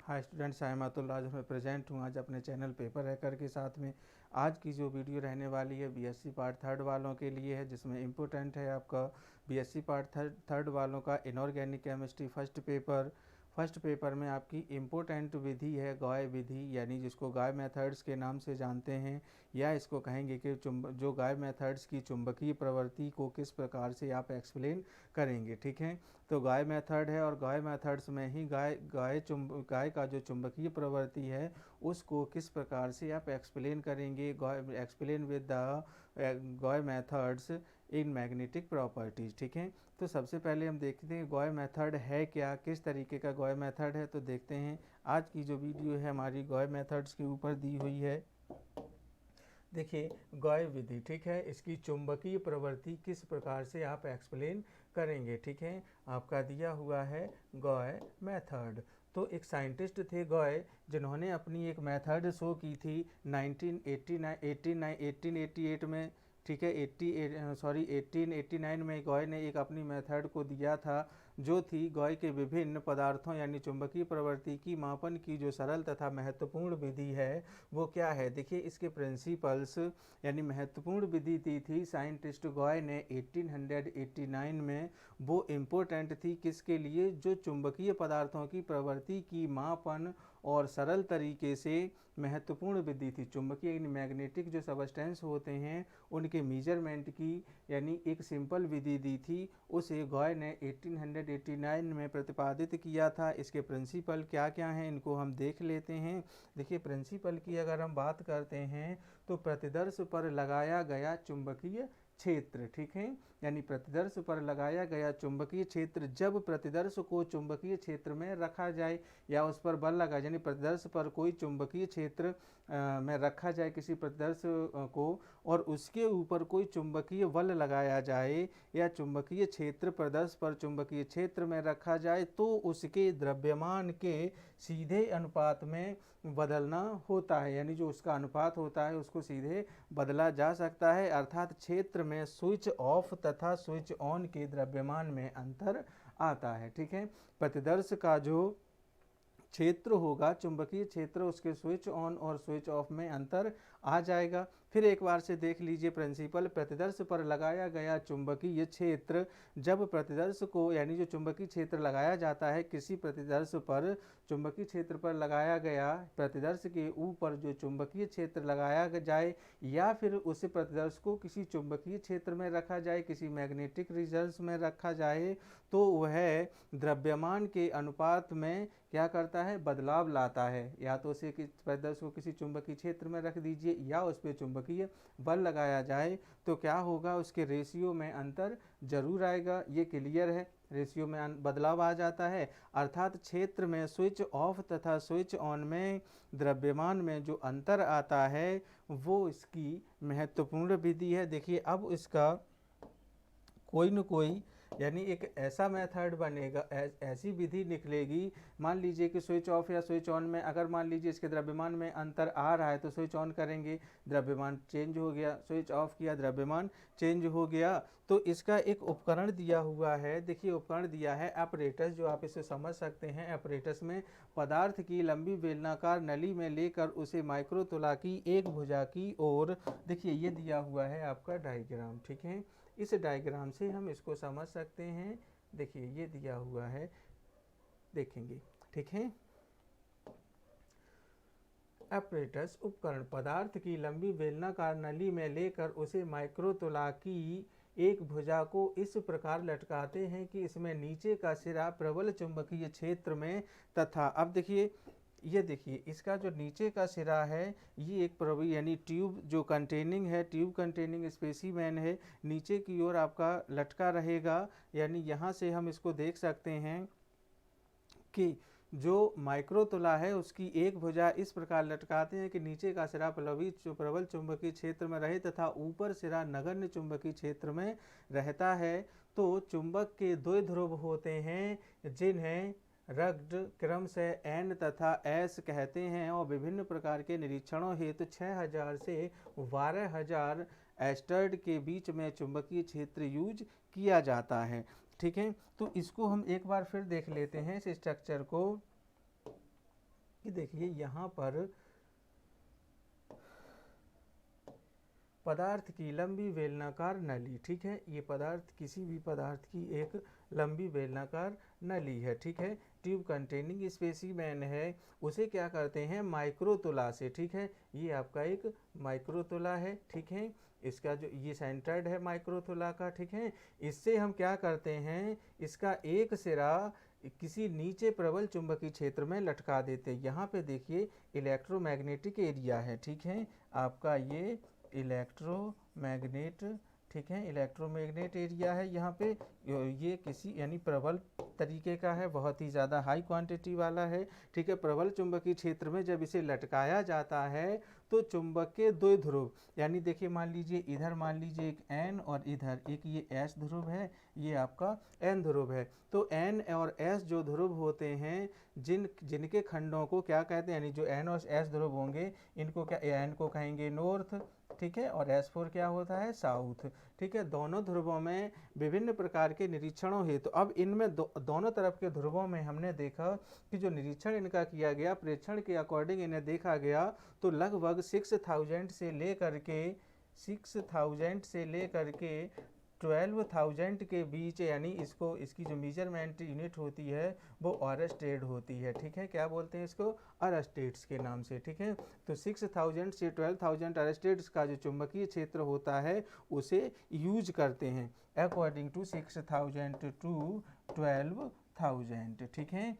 Hi students, I am Atul Raj. मैं present हूँ आज अपने चैनल पेपर हैकर के साथ में। आज की जो वीडियो रहने वाली है बीएससी पार्ट थर्ड वालों के लिए है, जिसमें इम्पोर्टेंट है आपका बीएससी पार्ट थर्ड वालों का इनऑर्गेनिक केमिस्ट्री फर्स्ट पेपर में आपकी इम्पोर्टेंट विधि है गॉय विधि, यानी जिसको गॉय मेथड्स के नाम से जानते हैं, या इसको कहेंगे कि जो गॉय मेथड्स की चुंबकीय प्रवृत्ति को किस प्रकार से आप एक्सप्लेन करेंगे। ठीक है, तो गॉय मेथड है और गॉय मेथड्स में ही गाय का जो चुंबकीय प्रवृत्ति है उसको किस प्रकार से आप एक्सप्लेन करेंगे। Explain with the Gouy methods in magnetic properties. ठीक है, तो सबसे पहले हम देखते हैं गॉय मेथड है क्या, किस तरीके का गॉय मेथड है। तो देखते हैं, आज की जो वीडियो है हमारी गॉय मेथड्स के ऊपर दी हुई है। देखिए, गॉय विधि, ठीक है, इसकी चुंबकीय प्रवृत्ति किस प्रकार से आप एक्सप्लेन करेंगे। ठीक है, आपका दिया हुआ है गॉय मेथड। तो एक साइंटिस्ट थे गॉय, जिन्होंने अपनी एक मेथड शो की थी 1888 में। ठीक है, 1889 में गॉय ने एक अपनी मेथड को दिया था, जो थी गॉय के विभिन्न पदार्थों यानी चुंबकीय प्रवृत्ति की मापन की जो सरल तथा महत्वपूर्ण विधि है वो क्या है। देखिए, इसके प्रिंसिपल्स यानी महत्वपूर्ण विधि दी थी साइंटिस्ट गॉय ने 1889 में। वो इम्पोर्टेंट थी किसके लिए, जो चुंबकीय पदार्थों की प्रवृत्ति की मापन और सरल तरीके से महत्वपूर्ण विधि थी। चुंबकीय यानी मैग्नेटिक जो सबस्टेंस होते हैं उनके मेजरमेंट की यानी एक सिंपल विधि दी थी, उसे गॉय ने 1889 में प्रतिपादित किया था। इसके प्रिंसिपल क्या क्या हैं इनको हम देख लेते हैं। देखिए, प्रिंसिपल की अगर हम बात करते हैं तो प्रतिदर्श पर लगाया गया चुंबकीय क्षेत्र, ठीक है, यानी प्रतिदर्श पर लगाया गया चुंबकीय क्षेत्र, जब प्रतिदर्श को चुंबकीय क्षेत्र में रखा जाए या उस पर बल लगा, यानी प्रतिदर्श पर कोई चुंबकीय क्षेत्र में रखा जाए किसी प्रतिदर्श को, और उसके ऊपर कोई चुंबकीय बल लगाया जाए या चुंबकीय क्षेत्र प्रतिदर्श पर चुंबकीय क्षेत्र में रखा जाए, तो उसके द्रव्यमान के सीधे अनुपात में बदलना होता है, यानी जो उसका अनुपात होता है उसको सीधे बदला जा सकता है। अर्थात क्षेत्र में स्विच ऑफ तथा स्विच ऑन के द्रव्यमान में अंतर आता है। ठीक है, प्रतिदर्श का जो क्षेत्र होगा चुंबकीय क्षेत्र, उसके स्विच ऑन और स्विच ऑफ में अंतर आ जाएगा। फिर एक बार से देख लीजिए प्रिंसिपल, प्रतिदर्श पर लगाया गया चुंबकीय क्षेत्र, जब प्रतिदर्श को यानी जो चुंबकीय क्षेत्र लगाया जाता है किसी प्रतिदर्श पर, चुंबकीय क्षेत्र पर लगाया गया प्रतिदर्श के ऊपर जो चुंबकीय क्षेत्र लगाया जाए या फिर उस प्रतिदर्श को किसी चुंबकीय क्षेत्र में रखा जाए, किसी मैग्नेटिक रिजल्ट में रखा जाए, तो वह द्रव्यमान के अनुपात में क्या करता है, बदलाव लाता है। या तो उसे प्रतिदर्श को किसी चुंबकीय क्षेत्र में रख दीजिए या उस पर चुंबकीय बल लगाया जाए, तो क्या होगा, उसके रेशियो में अंतर जरूर आएगा। ये क्लियर है, रेशियो में बदलाव आ जाता है। अर्थात क्षेत्र में स्विच ऑफ तथा स्विच ऑन में द्रव्यमान में जो अंतर आता है वो इसकी महत्वपूर्ण विधि है। देखिए, अब इसका कोई न कोई यानी एक ऐसा मेथड बनेगा, ऐसी विधि निकलेगी। मान लीजिए कि स्विच ऑफ या स्विच ऑन में अगर मान लीजिए इसके द्रव्यमान में अंतर आ रहा है तो स्विच ऑन करेंगे, द्रव्यमान चेंज हो गया, स्विच ऑफ किया, द्रव्यमान चेंज हो गया। तो इसका एक उपकरण दिया हुआ है। देखिए, उपकरण दिया है अपरेटस, जो आप इसे समझ सकते हैं। अपरेटस में पदार्थ की लंबी बेलनाकार नली में लेकर उसे माइक्रोतुला की एक भुजा की ओर, देखिए ये दिया हुआ है आपका डायग्राम। ठीक है, इस डायग्राम से हम इसको समझ सकते हैं। देखिए, ये दिया हुआ है, देखेंगे। ठीक है, अपरेटस उपकरण पदार्थ की लंबी बेलनाकार नली में लेकर उसे माइक्रोतुला की एक भुजा को इस प्रकार लटकाते हैं कि इसमें नीचे का सिरा प्रबल चुंबकीय क्षेत्र में तथा, अब देखिए ये देखिए इसका जो नीचे का सिरा है ये एक प्रवी यानी ट्यूब जो कंटेनिंग है, ट्यूब कंटेनिंग स्पेसिमेन है, नीचे की ओर आपका लटका रहेगा। यानी यहाँ से हम इसको देख सकते हैं कि जो माइक्रोतुला है उसकी एक भुजा इस प्रकार लटकाते हैं कि नीचे का सिरा प्रबल चुंबकीय क्षेत्र में रहे तथा ऊपर सिरा नगण्य चुंबकीय क्षेत्र में रहता है। तो चुंबक के दो ध्रुव होते हैं जिन्हें रग्ड क्रम से एन तथा एस कहते हैं, और विभिन्न प्रकार के निरीक्षणों हेतु 6000 से 12000 एस्टर्ड के बीच में चुंबकीय क्षेत्र यूज किया जाता है। ठीक है, तो इसको हम एक बार फिर देख लेते हैं इस स्ट्रक्चर को। कि देखिए यहाँ पर पदार्थ की लंबी बेलनाकार नली, ठीक है, ये पदार्थ किसी भी पदार्थ की एक लंबी बेलनाकार नली है, ठीक है, ट्यूब कंटेनिंग स्पेसिमेन है, उसे क्या करते हैं माइक्रोतुला से, ठीक है, ये आपका एक माइक्रोतुला है, ठीक है, इसका जो ये सेंटर्ड है माइक्रोतुला का, ठीक है, इससे हम क्या करते हैं इसका एक सिरा किसी नीचे प्रबल चुंबकीय क्षेत्र में लटका देते हैं। यहाँ पे देखिए इलेक्ट्रोमैग्नेटिक एरिया है, ठीक है, आपका ये इलेक्ट्रोमैग्नेट, ठीक है, इलेक्ट्रोमैग्नेट एरिया है यहाँ पे, ये किसी यानी प्रबल तरीके का है, बहुत ही ज़्यादा हाई क्वांटिटी वाला है, ठीक है, प्रबल चुंबकीय क्षेत्र में जब इसे लटकाया जाता है तो चुंबक के दो ध्रुव, यानी देखिए मान लीजिए इधर मान लीजिए एक एन और इधर एक ये एस ध्रुव है, ये आपका एन ध्रुव है, तो एन और एस जो ध्रुव होते हैं जिनके खंडों को क्या कहते हैं, यानी जो एन और एस ध्रुव होंगे इनको क्या, एन को कहेंगे नॉर्थ, ठीक है, और S4 क्या होता है साउथ, ठीक है, दोनों ध्रुवों में विभिन्न प्रकार के निरीक्षणों हेतु, तो अब इनमें दोनों तरफ के ध्रुवों में हमने देखा कि जो निरीक्षण इनका किया गया प्रेक्षण के अकॉर्डिंग इन्हें देखा गया, तो लगभग 6000 से लेकर के 12,000 के बीच, यानी इसकी जो मेजरमेंट यूनिट होती है वो ऑरस्टेड होती है, ठीक है, क्या बोलते हैं इसको अरस्टेड्स के नाम से, ठीक है, तो 6000 से 12,000 अरस्टेड्स का जो चुंबकीय क्षेत्र होता है उसे यूज करते हैं अकॉर्डिंग टू 6000 टू 12,000, ठीक है,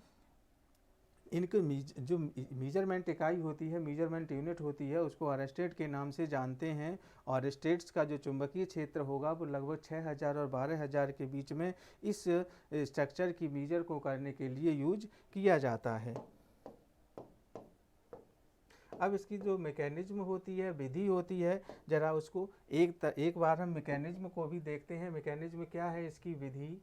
इनके जो मेजरमेंट इकाई होती है, मेजरमेंट यूनिट होती है, उसको अरस्टेड के नाम से जानते हैं, और स्टेट्स का जो चुंबकीय क्षेत्र होगा वो लगभग 6000 और 12000 के बीच में इस स्ट्रक्चर की मेजर को करने के लिए यूज किया जाता है। अब इसकी जो मैकेनिज्म होती है, विधि होती है, जरा उसको एक बार हम मैकेनिज्म को भी देखते हैं, मैकेनिज्म क्या है इसकी विधि,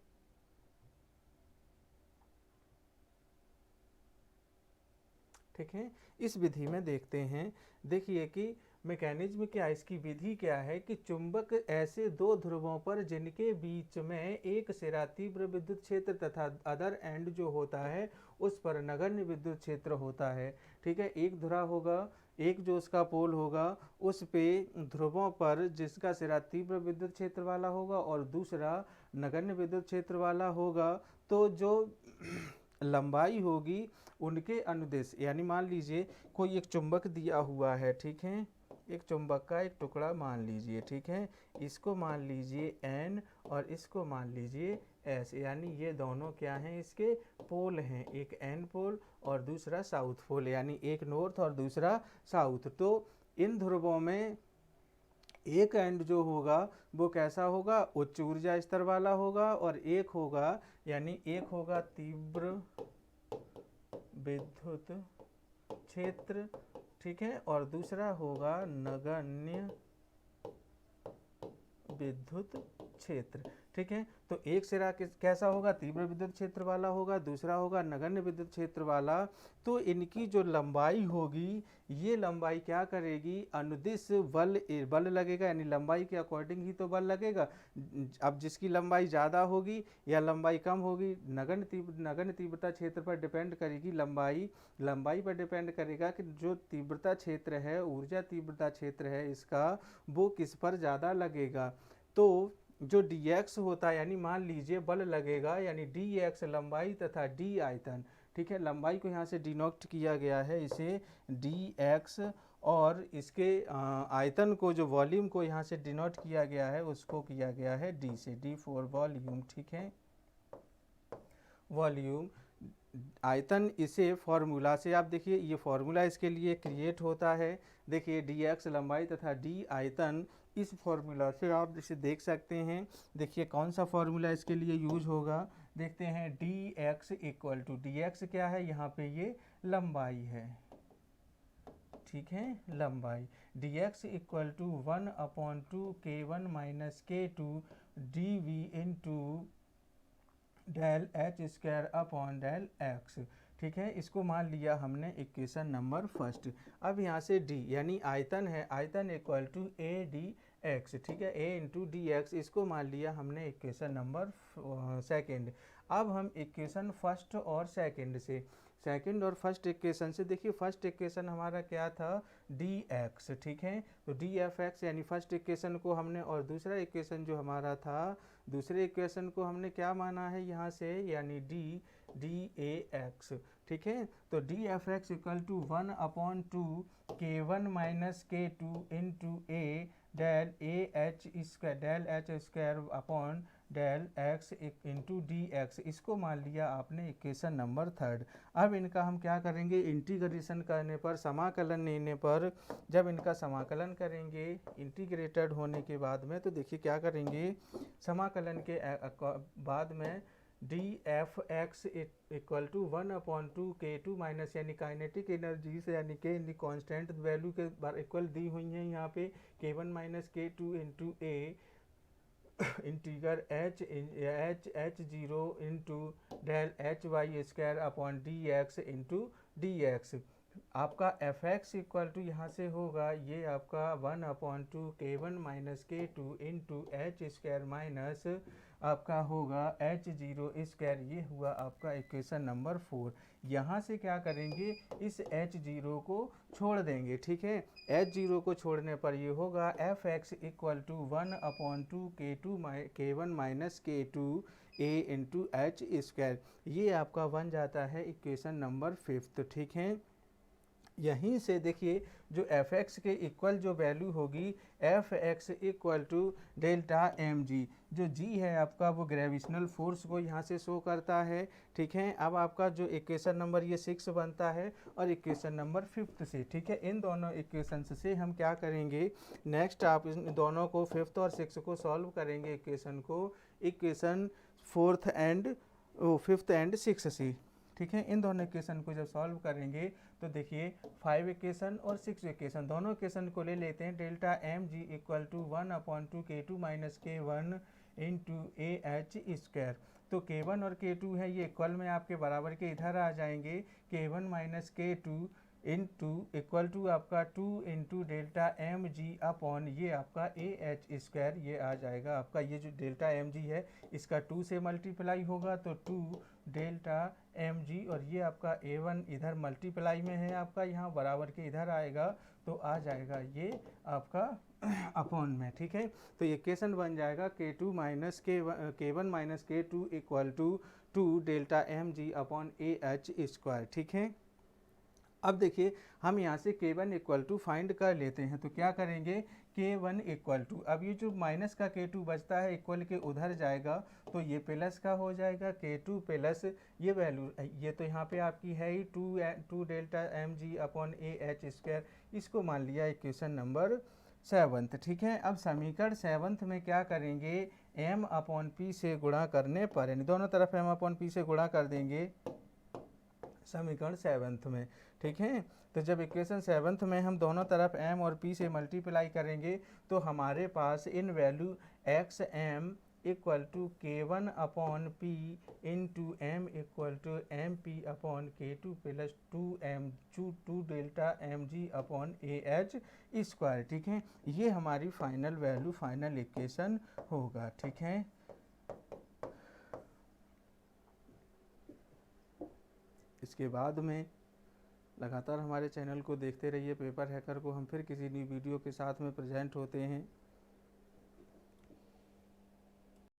ठीक है, इस विधि में देखते हैं, देखिए कि मैकेनिज्म क्या, इसकी विधि क्या है कि चुंबक ऐसे दो ध्रुवों पर जिनके बीच में एक सिरा तीव्र विद्युत क्षेत्र तथा अदर एंड जो होता है उस पर नगण्य विद्युत क्षेत्र होता है, ठीक है, एक धुरा होगा, एक जो उसका पोल होगा उस पे ध्रुवों पर जिसका सिरा तीव्र विद्युत क्षेत्र वाला होगा और दूसरा नगण्य विद्युत क्षेत्र वाला होगा, तो जो लंबाई होगी उनके अनुदिश, यानी मान लीजिए कोई एक चुंबक दिया हुआ है, ठीक है, एक चुंबक का एक टुकड़ा मान लीजिए, ठीक है, इसको मान लीजिए एन और इसको मान लीजिए एस, यानी ये दोनों क्या हैं इसके पोल हैं, एक एन पोल और दूसरा साउथ पोल, यानी एक नॉर्थ और दूसरा साउथ, तो इन ध्रुवों में एक एंड जो होगा वो कैसा होगा उच्च ऊर्जा स्तर वाला होगा, और एक होगा यानी एक होगा तीव्र विद्युत क्षेत्र, ठीक है, और दूसरा होगा नगण्य विद्युत क्षेत्र, ठीक है, तो एक सिरा कैसा होगा तीव्र विद्युत क्षेत्र वाला होगा, दूसरा होगा नगण्य विद्युत क्षेत्र वाला, तो इनकी जो लंबाई होगी ये लंबाई क्या करेगी अनुदिश बल लगेगा, यानी लंबाई के अकॉर्डिंग ही तो बल लगेगा, अब जिसकी लंबाई ज़्यादा होगी या लंबाई कम होगी नगण्य तीव्रता क्षेत्र पर डिपेंड करेगी, लंबाई पर डिपेंड करेगा कि जो तीव्रता क्षेत्र है ऊर्जा तीव्रता क्षेत्र है इसका वो किस पर ज़्यादा लगेगा, तो जो dx होता है यानी मान लीजिए बल लगेगा, यानी dx लंबाई तथा d आयतन, ठीक है, लंबाई को यहाँ से डिनोट किया गया है इसे dx, और इसके आयतन को जो वॉल्यूम को यहाँ से डिनोट किया गया है उसको किया गया है d से, d फॉर वॉल्यूम, ठीक है, वॉल्यूम आयतन, इसे फॉर्मूला से आप देखिए ये फॉर्मूला इसके लिए क्रिएट होता है, देखिए dx लंबाई तथा d आयतन, इस फॉर्मूला से आप इसे देख सकते हैं, देखिए कौन सा फॉर्मूला इसके लिए यूज होगा, देखते हैं dx इक्वल टू dx क्या है यहाँ पे ये लंबाई है, ठीक है, लंबाई dx equal to 1/2 k1 minus k2 dv into del h square upon del x, ठीक है, इसको मान लिया हमने इक्वेशन नंबर फर्स्ट। अब यहाँ से d यानी आयतन है, आयतन equal to a d x, ठीक है, a इंटू डी एक्स, इसको मान लिया हमने इक्वेशन नंबर सेकेंड। अब हम इक्वेशन फर्स्ट और सेकेंड से सेकंड और फर्स्ट इक्वेशन से देखिए, फर्स्ट इक्वेशन हमारा क्या था, dx, ठीक है। तो dfx यानी फर्स्ट इक्वेशन को हमने, और दूसरा इक्वेशन जो हमारा था, दूसरे इक्वेशन को हमने क्या माना है यहाँ से, यानी dax, ठीक है। तो dfx equal to 1/2 k1 minus k2 into a del h square upon del x into D x, इसको मान लिया आपने इक्वेशन नंबर थर्ड। अब इनका हम क्या करेंगे, इंटीग्रेशन करने पर, समाकलन लेने पर, जब इनका समाकलन करेंगे इंटीग्रेटेड होने के बाद में, तो देखिए क्या करेंगे, समाकलन के बाद में D F x equal to 1/2 k2 minus, यानी काइनेटिक एनर्जी से, यानी के कांस्टेंट वैल्यू के इक्वल दी हुई हैं यहाँ पे, k1 minus k2 into A integral H zero into del H Y square upon D X into D X. आपका एफ एक्स इक्वल टू यहाँ से होगा ये आपका 1/2 k1 minus k2 into H square minus आपका होगा एच जीरो स्क्वायर, ये हुआ आपका इक्वेशन नंबर 4। यहाँ से क्या करेंगे, इस एच जीरो को छोड़ देंगे, ठीक है। एच जीरो को छोड़ने पर ये होगा f x equal to 1/2 k1 minus k2 a into H square, ये आपका बन जाता है इक्वेशन नंबर 5, ठीक है। यहीं से देखिए जो एफ एक्स के इक्वल जो वैल्यू होगी, f x equal to delta M g, जो जी है आपका वो ग्रेविशनल फोर्स को यहाँ से शो करता है, ठीक है। अब आपका जो इक्वेशन नंबर ये 6 बनता है, और इक्वेशन नंबर 5 से, ठीक है, इन दोनों इक्वेशन से हम क्या करेंगे, नेक्स्ट आप इन दोनों को 5 और 6 को सॉल्व करेंगे, इक्वेशन को, equation 4th and 5th and 6 से, ठीक है। इन दोनों इक्वेशन को जब सॉल्व करेंगे तो देखिए 5 इक्वेशन और 6 इक्वेशन, दोनों इक्वेशन को ले लेते हैं। Delta M g equal to 1/2 k2 minus k1 into a H square. तो k1 और k2 है ये इक्वल में आपके बराबर के इधर आ जाएंगे, k1 minus k2 into equal to आपका 2 into delta M G upon ये आपका ए एच स्क्वायर, ये आ जाएगा आपका, ये जो डेल्टा एम जी है इसका 2 से मल्टीप्लाई होगा तो 2 डेल्टा एम जी, और ये आपका a1 इधर मल्टीप्लाई में है आपका, यहाँ बराबर के इधर आएगा तो आ जाएगा ये आपका अपॉन में, ठीक है। तो ये इक्वेशन बन जाएगा k2 minus k1 minus k2 equal to 2 delta M G upon A H square, ठीक है। अब देखिए हम यहाँ से k1 इक्वल टू फाइंड कर लेते हैं, तो क्या करेंगे, k1 इक्वल टू, अब ये जो माइनस का k2 बचता है इक्वल के उधर जाएगा तो ये प्लस का हो जाएगा, k2 प्लस ये वैल्यू, ये तो यहाँ पे आपकी है ही 2 delta M G upon A H square, इसको मान लिया इक्वेशन नंबर 7, ठीक है। अब समीकरण 7 में क्या करेंगे, m अपॉन पी से गुणा करने पर, यानी दोनों तरफ m अपॉन पी से गुणा कर देंगे समीकरण 7 में, ठीक है। तो जब इक्वेशन 7 में हम दोनों तरफ m और p से मल्टीप्लाई करेंगे तो हमारे पास इन value X M equal to k1 upon P into M equal to M P upon k2 plus 2 delta M G upon A H square, ठीक है। ये हमारी फाइनल वैल्यू, फाइनल इक्वेशन होगा, ठीक है। इसके बाद में लगातार हमारे चैनल को देखते रहिए, पेपर हैकर को हम फिर किसी नई वीडियो के साथ में प्रेजेंट होते हैं।